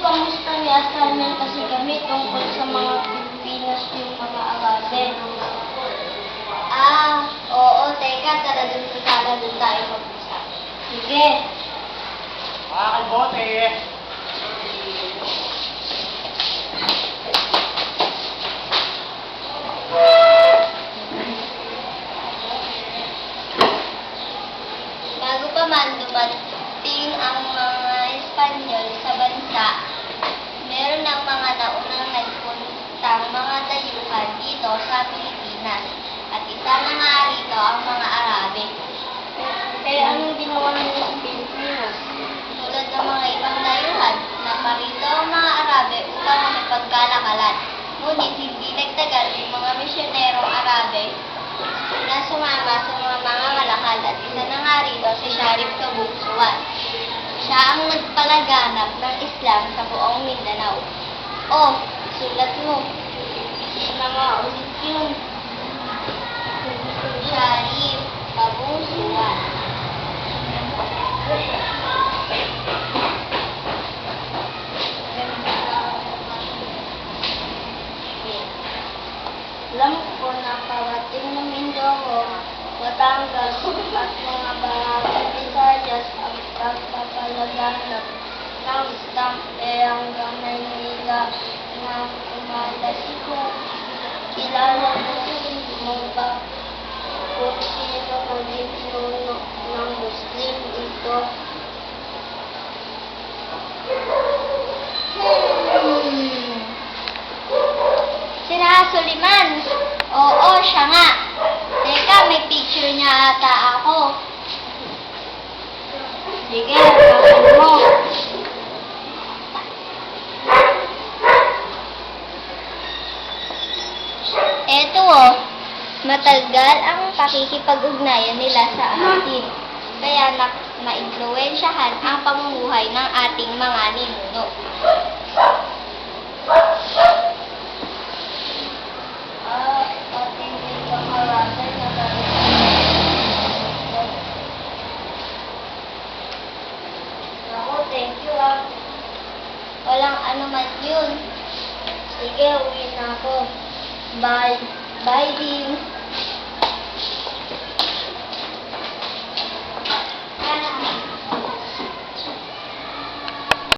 kamusta may assignment kasi kami tungkol sa mga Pilipinas yung mga Arabe. Oo, teka, tara dun sa sala, dun tayo mag-usap. Sige. Aking bote. Bago pa man dumating ang mga Espanyol sa bansa, meron ng mga naunang nagpuntang mga dayuhan dito sa Pilipinas. At isa na nga rito ang mga Arabe. Eh, anong ginawa nila sa Pilipinas? Tulad ng mga ibang dayuhan, naparito ang mga Arabe upang makipagkalakalan. Ngunit hindi nagtagal yung mga misyonerong Arabe na sumama sa mga malakal at isa na nga rito si Sharif Kabuksuan. Siya ang nagpalaganap ng Islam sa buong Mindanao. Oh, sulat mo. Na nga ulit yun. Sharif Kabuksuan. Alam ko na parating ng Mindoro, Batangas at mga Barangay Visayas ang pagpapalaganap ng Islam hanggang Maynila na umalasiko. Kilala mo ba kung sino naging pinuno ng Muslim dito? Sina Suliman. Oo, siya nga. Teka, may picture niya ata ako. Sige, kapan mo. Eto oh, matagal ang pakikipag-ugnayan nila sa atin. Kaya na-impluwensyahan ang pamumuhay ng ating mga ninuno. Ating ibang Arabe na Ako, thank you ah. Walang anuman yun. Sige, uwi na ako. Bye. Bye, Ding.